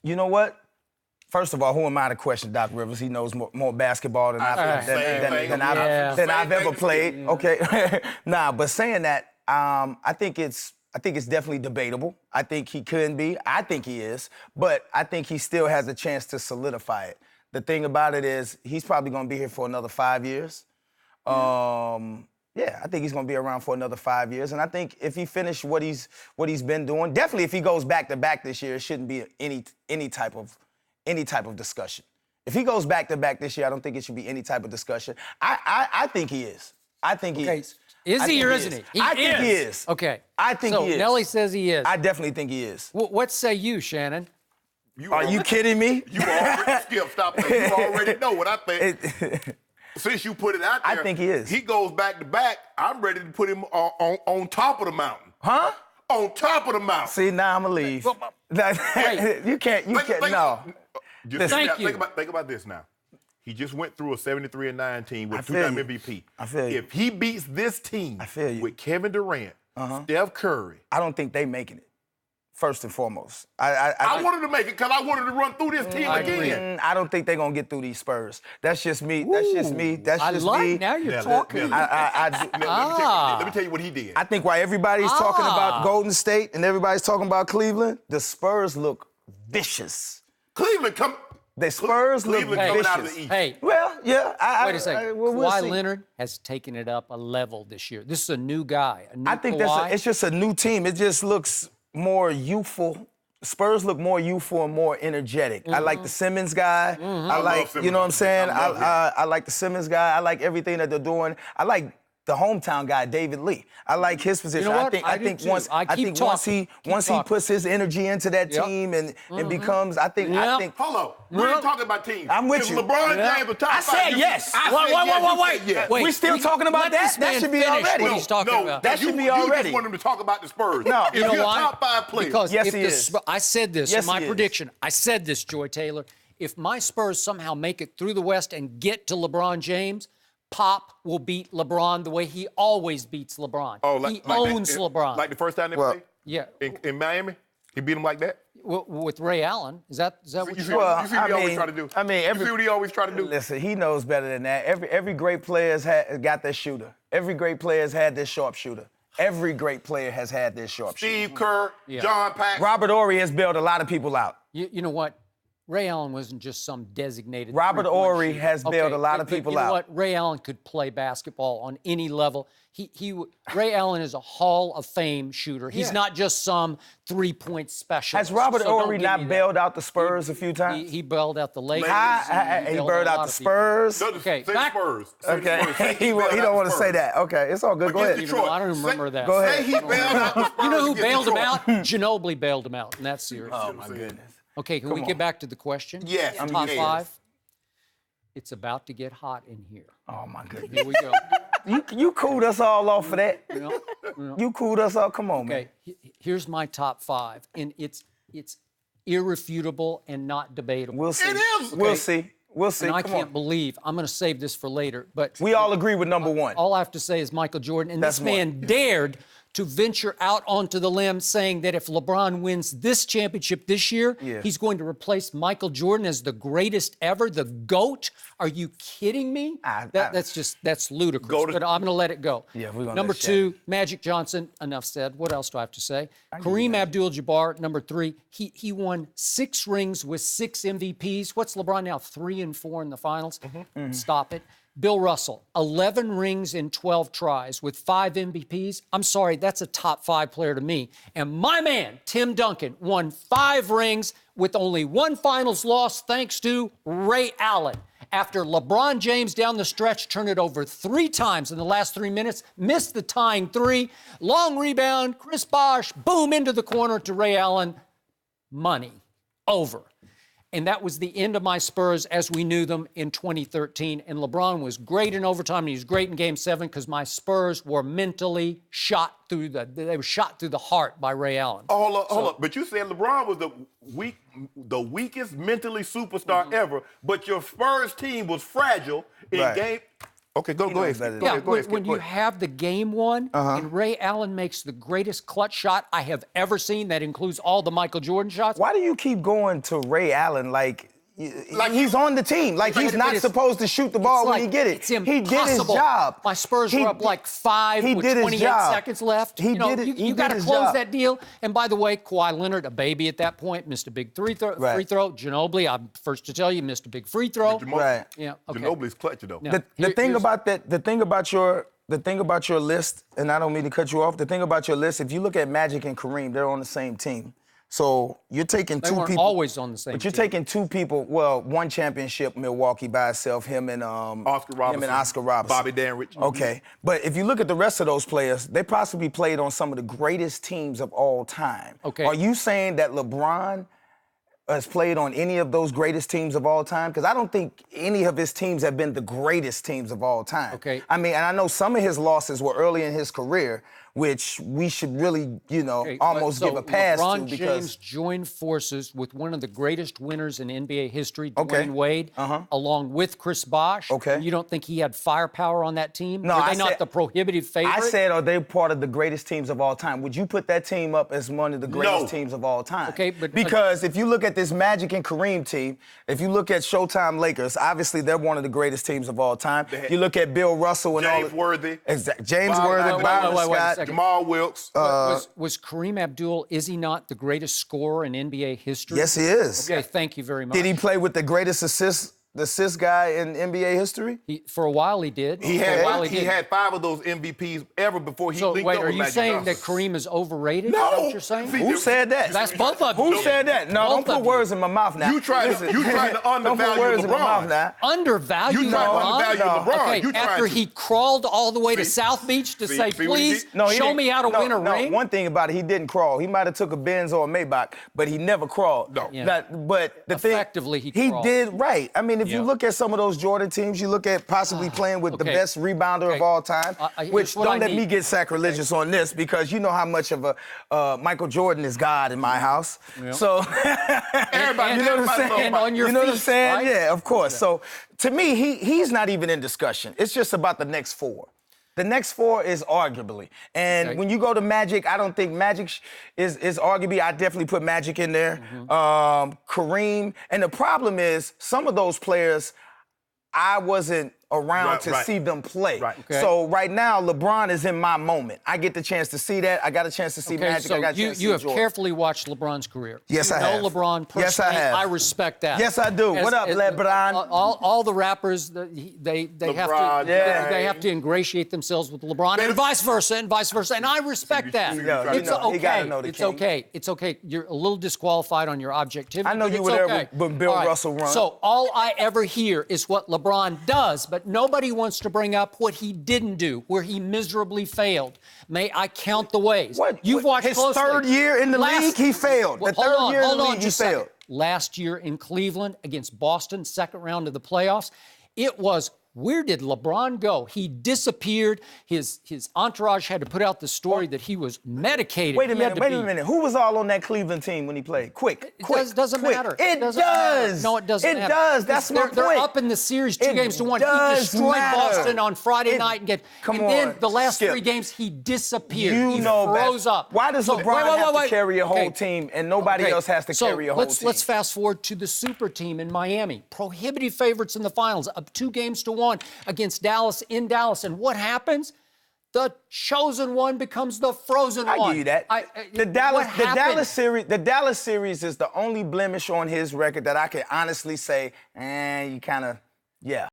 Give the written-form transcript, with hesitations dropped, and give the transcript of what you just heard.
You know what? First of all, who am I to question Doc Rivers? He knows more basketball than I've ever played. Okay, but saying that, I think it's definitely debatable. I think he could be. I think he is, but I think he still has a chance to solidify it. The thing about it is, he's probably going to be here for another 5 years. Yeah, I think he's going to be around for another 5 years, and I think if he finished what he's been doing, definitely if he goes back to back this year, it shouldn't be any type of discussion. If he goes back to back this year, I don't think it should be any type of discussion. I think he is. I think he is. Is he or isn't he? I think he is. Okay. I think he is. So Nelly says he is. I definitely think he is. What say you, Shannon? Are you kidding me? You already, Skip, stop that. You already know what I think. Since you put it out there, I think he is. He goes back to back. I'm ready to put him on top of the mountain. Huh? On top of the mountain. See, now I'm going to leave. You can't, no. Thank you. Think about this now. He just went through a 73-9 team with two-time MVP. I feel you. If he beats this team with Kevin Durant, Steph Curry. I don't think they making it, first and foremost. I wanted to make it because I wanted to run through this team again. I don't think they're going to get through these Spurs. That's just me. That's just me. That's just me. Now you're talking. Let me tell you what he did. I think while everybody's talking about Golden State and everybody's talking about Cleveland, the Spurs look vicious. The Spurs look Cleveland coming vicious. out of the East. Hey. Well, yeah. Wait a second. We'll Kawhi see. Leonard has taken it up a level this year. This is a new guy. A new I think Kawhi. it's just a new team. It just looks more youthful. Spurs look more youthful and more energetic. I like the Simmons guy. I like, you know what I'm saying? I like the Simmons guy. I like everything that they're doing. I like the hometown guy, David Lee. I like his position. You know what? I think once he puts his energy into that team and becomes, I think. Hold on. We ain't talking about teams. I'm with if you. LeBron James was top I five, said yes. Wait. We still talking about that? That should be already. What he's talking about. That should be You already. just want him to talk about the Spurs. No. If You know you're a why? top five player. Because Yes, if he is. I said this Yes, in my he is. prediction. I said this, Joy Taylor. If my Spurs somehow make it through the West and get to LeBron James, Pop will beat LeBron the way he always beats LeBron. He owns LeBron. Like the first time they played? Yeah. In Miami? He beat him like that? With Ray Allen. Is that what You see you're what he always try to do? you see what he always try to do? Listen, he knows better than that. Every great player has got their shooter. Every great player has had their sharpshooter. Every great player has had their sharpshooter. Steve Kerr, John Paxson. Robert Horry has bailed a lot of people out. You know what? Ray Allen wasn't just some designated. Robert Horry has bailed a lot of but people you know out. What? Ray Allen could play basketball on any level. Ray Allen is a Hall of Fame shooter. He's not just some three-point specialist. Has Robert So don't Horry give not me that. bailed out the Spurs a few times? He bailed out the Lakers. He bailed out the Spurs. Okay, back- Spurs. Okay, he don't want to say that. Okay, it's all good. Go ahead. Even though I don't remember that. Go ahead. Say he bailed out the Spurs. You know who against bailed him Detroit. out? Ginobili bailed him out in that series. Oh my goodness. Okay, can we get back to the question? Yes, I'm Top yes. five. It's about to get hot in here. Oh my goodness. Here we go. You cooled us all off for that. You know? You cooled us all. Come on, man. Okay, here's my top five, and it's irrefutable and not debatable. We'll see. It is. We'll see. We'll see. And I Come can't on. believe I'm going to save this for later, but We all agree with number one. all I have to say is Michael Jordan, and That's this man dared to venture out onto the limb saying that if LeBron wins this championship this year, he's going to replace Michael Jordan as the greatest ever, the GOAT. Are you kidding me? That's ludicrous, but I'm going to let it go. Yeah, we're gonna Number let two, Magic Johnson, enough said. What else do I have to say? Kareem Abdul-Jabbar, number three. He won 6 rings with 6 MVPs. What's LeBron now, 3 and 4 in the finals? Stop it. Bill Russell, 11 rings in 12 tries with 5 MVPs. I'm sorry, that's a top 5 player to me. And my man, Tim Duncan, won 5 rings with only 1 finals loss thanks to Ray Allen. After LeBron James down the stretch turned it over 3 times in the last 3 minutes, missed the tying 3, long rebound, Chris Bosh, boom, into the corner to Ray Allen. Money. Over. And that was the end of my Spurs as we knew them in 2013. And LeBron was great in overtime, and he was great in Game 7 because my Spurs were mentally shot through the heart by Ray Allen. Hold up. But you said LeBron was the weakest mentally superstar ever, but your Spurs team was fragile in game. Okay, go ahead. Yeah, Go ahead, when you have the game won, and Ray Allen makes the greatest clutch shot I have ever seen, that includes all the Michael Jordan shots. Why do you keep going to Ray Allen like he's on the team? Like he's not supposed to shoot the ball when he get it. It's impossible. He did his job. My Spurs were up like 5 with 28 seconds left. You got to close that deal. And by the way, Kawhi Leonard, a baby at that point, missed a big free throw. Ginobili, I'm first to tell you, missed a big free throw. Right. Yeah. Okay. Ginobili's clutch though. Now, The thing about your list, and I don't mean to cut you off. The thing about your list, if you look at Magic and Kareem, they're on the same team. So you're taking they two weren't people. always on the same. But you're team. taking two people. Well, one championship, Milwaukee by itself. Him and Oscar Robertson. Bobby Danrich. Okay, but if you look at the rest of those players, they possibly played on some of the greatest teams of all time. Okay. Are you saying that LeBron has played on any of those greatest teams of all time? Because I don't think any of his teams have been the greatest teams of all time. Okay. I mean, and I know some of his losses were early in his career, which we should really, almost give a pass LeBron to because James joined forces with one of the greatest winners in NBA history, Dwayne Wade, along with Chris Bosh. Okay. You don't think he had firepower on that team? No, Were they not the prohibitive favorite? I said, are they part of the greatest teams of all time? Would you put that team up as one of the greatest teams of all time? Okay, but because if you look at this Magic and Kareem team, if you look at Showtime Lakers, obviously they're one of the greatest teams of all time. You look at Bill Russell and James Worthy. Exactly. James Worthy, Byron Scott, Jamal Wilkes. Was Kareem Abdul, is he not the greatest scorer in NBA history? Yes, he is. Okay, thank you very much. Did he play with the greatest assist guy in NBA history? For a while he did. He had 5 of those MVPs ever before he linked up with Magic Johnson. Are you saying that Kareem is overrated? No. Is that what you're saying? Who said that? That's both of you. Who said that? No, don't put words in my mouth now. You tried to undervalue don't put words in my mouth now. Undervalue You tried to undervalue LeBron. Okay, after he crawled all the way to South Beach to say, please show me how to win a ring? One thing about it, he didn't crawl. He might have took a Benz or a Maybach, but he never crawled. No. Yeah. But the Effectively, thing, he crawled. did right. I mean, if you look at some of those Jordan teams, you look at possibly playing with the best rebounder of all time, which don't let me get sacrilegious on this because you know how much of a Michael Jordan is God in my house. Yeah. So, everybody, you know what I'm saying? On your you know feet, what I'm saying? right? Yeah, of course. Yeah. So, to me, he's not even in discussion. It's just about the next 4. The next 4 is arguably. And when you go to Magic, I don't think Magic is arguably. I definitely put Magic in there. Kareem. And the problem is some of those players, I wasn't around to see them play. Right. Okay. So right now, LeBron is in my moment. I get the chance to see that. I got a chance to see Magic. So I got a chance to see you have Jordan. Carefully watched LeBron's career. Yes, I have. You know LeBron personally. Yes, I have. I respect that. Yes, I do. What up, LeBron? All the rappers, they have to ingratiate themselves with LeBron, and vice versa, and I respect that. It's okay. It's okay. You're a little disqualified on your objectivity. I know you were there when Bill Russell run. So all I ever hear is what LeBron does, but nobody wants to bring up what he didn't do, where he miserably failed. May I count the ways? You've watched his closely. Third year in the league, he failed. The third year in the league, he failed. Last year in Cleveland against Boston, second round of the playoffs, it was, where did LeBron go? He disappeared. His entourage had to put out the story that he was medicated. Wait a minute. Who was all on that Cleveland team when he played? Quick. Doesn't matter. It does. No, it doesn't matter. It does. That's my point. They're up in the series 2-1. He destroyed Boston on Friday night and then the last 3 games he disappeared. He froze up. Why does LeBron have to carry a whole team and nobody else has to carry a whole team? Let's fast forward to the super team in Miami. Prohibitive favorites in the finals, up 2-1 against Dallas in Dallas. And what happens? The chosen one becomes the frozen one. I give you that. The Dallas series is the only blemish on his record that I can honestly say, you kind of, yeah.